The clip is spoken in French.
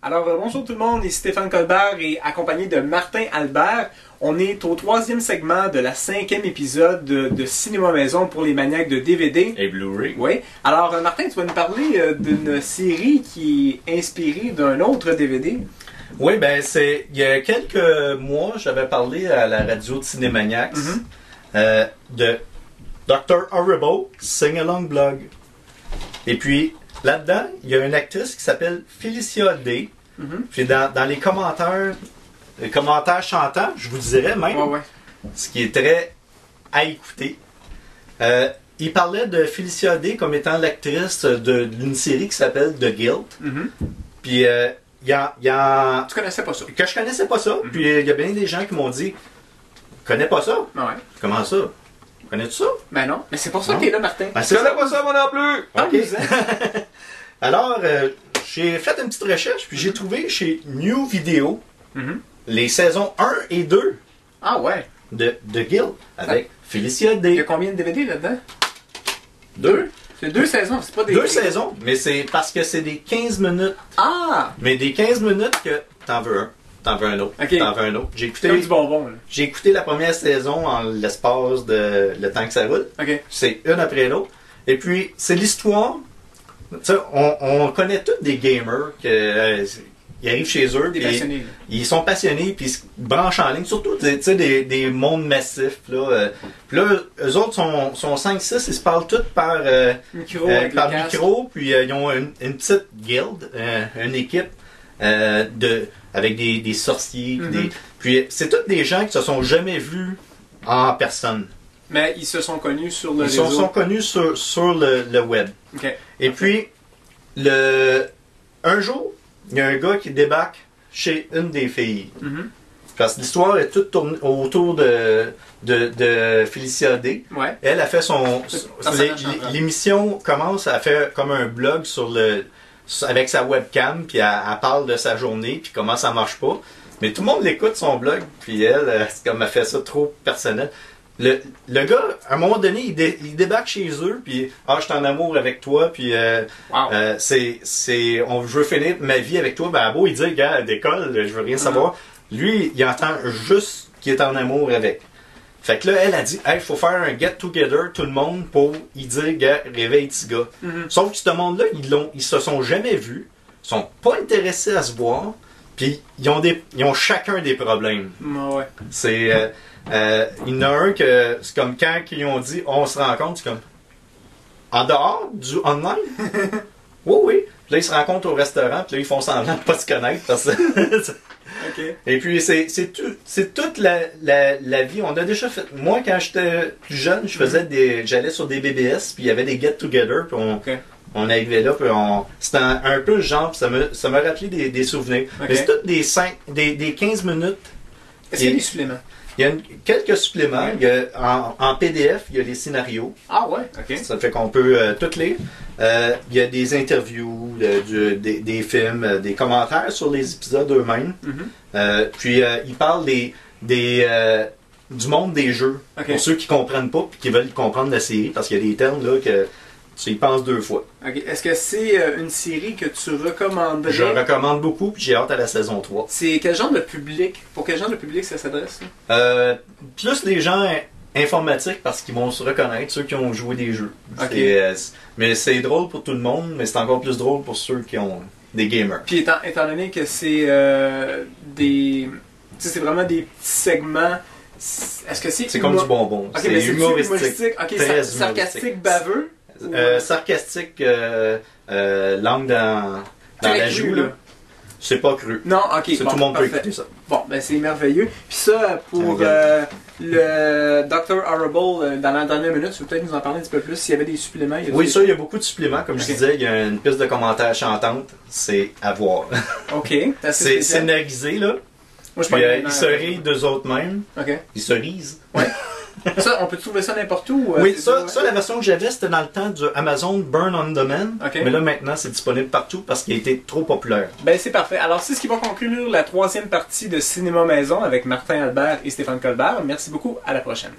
Alors, bonjour tout le monde, ici Stéphane Colbert et accompagné de Martin Albert. On est au 3e segment de la 5e épisode de Cinéma Maison pour les maniaques de DVD. Et Blu-ray. Oui. Alors, Martin, tu vas nous parler d'une série qui est inspirée d'un autre DVD. Oui, ben il y a quelques mois, j'avais parlé à la radio de Cinémaniacs de Dr. Horrible Sing Along Blog. Et puis, là-dedans, il y a une actrice qui s'appelle Felicia Day. Puis dans les commentaires chantants, je vous dirais même, ce qui est très à écouter, il parlait de Felicia Day comme étant l'actrice d'une série qui s'appelle The Guild. Puis, Tu connaissais pas ça? Que je connaissais pas ça. Puis, il y a bien des gens qui m'ont dit, « Connais pas ça? Ouais. Comment ça? Connais-tu ça? » Ben non. Mais c'est pour ça que t'es là, Martin. Ben, Je connais pas ça, moi non plus! Ok. Alors, j'ai fait une petite recherche, puis j'ai trouvé chez New Video les saisons 1 et 2 Ah ouais. de Guild avec Felicia Il y Day. a combien de DVD là-dedans? 2. C'est 2 saisons, c'est pas des... 2 saisons, mais c'est parce que c'est des 15 minutes. Ah! Mais des 15 minutes que t'en veux un, t'en veux un autre, Ok. t'en veux un autre. C'est comme du bonbon, là. J'ai écouté la première saison en l'espace de le temps que ça roule. Ok. C'est une après l'autre. Et puis, c'est l'histoire. Tu sais, on connaît tous des gamers ils arrivent chez eux. Des puis passionnés, là. ils sont passionnés, puis ils se branchent en ligne. Surtout, tu sais, des mondes massifs. Là, puis là, eux autres sont 5-6, ils se parlent tous par micro, puis ils ont une petite guilde, une équipe avec des sorciers. Puis c'est tous des gens qui se sont jamais vus en personne. Mais ils se sont connus sur le Ils réseau. sont connus sur le web. Ok. Et puis, un jour, il y a un gars qui débarque chez une des filles. Parce que l'histoire est toute tournée autour de Felicia Day. Ouais. Elle a fait personnage l'émission commence à faire comme un blog avec sa webcam, puis elle parle de sa journée, puis comment ça marche pas. Mais tout le monde l'écoute son blog, puis elle, c'est comme elle fait ça trop personnel. Le gars, à un moment donné, il débarque chez eux, puis je suis en amour avec toi, puis Wow. je veux finir ma vie avec toi. Ben, beau, il dit, gars, décolle, je veux rien savoir. Lui, il entend juste qu'il est en amour avec. Fait que là, elle a dit, il faut faire un get-together, tout le monde, pour y dire, gars, réveille petit gars. Sauf que ce monde-là, ils se sont jamais vus, sont pas intéressés à se voir, puis ils ont chacun des problèmes. Ouais. C'est... il y en a un que c'est comme quand ils ont dit on se rencontre, c'est comme en dehors du online. Oui. Puis là ils se rencontrent au restaurant, puis là ils font semblant de pas se connaître. Ok. Et puis c'est toute la vie. On a déjà fait. Moi quand j'étais plus jeune, j'allais sur des BBS, puis il y avait des get-together, puis on arrivait là, puis c'était un peu le genre, puis ça m'a rappelé des souvenirs. Okay. Mais c'est toutes des 15 minutes. Est-ce qu'il y a des suppléments? Il y a quelques suppléments. Il y a, en PDF, il y a les scénarios. Ah ouais, ok. Ça fait qu'on peut tout lire. Il y a des interviews, des films, des commentaires sur les épisodes eux-mêmes. Puis il parle du monde des jeux. Pour ceux qui comprennent pas et qui veulent comprendre la série, parce qu'il y a des termes là que tu y penses 2 fois. Ok. Est-ce que c'est une série que tu recommanderais? Je recommande beaucoup, puis j'ai hâte à la saison 3. C'est quel genre de public? Pour quel genre de public ça s'adresse? Plus les gens informatiques, parce qu'ils vont se reconnaître, ceux qui ont joué des jeux. Okay. Mais c'est drôle pour tout le monde, mais c'est encore plus drôle pour ceux qui ont des gamers. Puis étant donné que c'est c'est vraiment des petits segments, est-ce que c'est... C'est comme du bonbon. Ok, c'est mais c'est humoristique. Ok, très sarcastique, baveux? Sarcastique, langue dans la joue, là. C'est pas cru. Non, ok. Tout le monde peut écouter ça. Bon, ben c'est merveilleux. Puis ça, pour le Dr. Horrible, dans la dernière minute, tu peux peut-être nous en parler un petit peu plus. S'il y avait des suppléments. Il y a beaucoup de suppléments. Comme je disais, il y a une piste de commentaires chantante. C'est à voir. Ok. C'est scénarisé, là. Moi, je puis, ils se rient d'eux autres mêmes. Ok. Ils se risent. Ouais. Ça, on peut trouver ça n'importe où? Oui, ça, la version que j'avais, c'était dans le temps du Amazon Burn on Demand. Okay. Mais là, maintenant, c'est disponible partout parce qu'il a été trop populaire. Ben, c'est parfait. Alors, c'est ce qui va conclure la 3e partie de Cinéma Maison avec Martin Albert et Stéphane Colbert. Merci beaucoup. À la prochaine.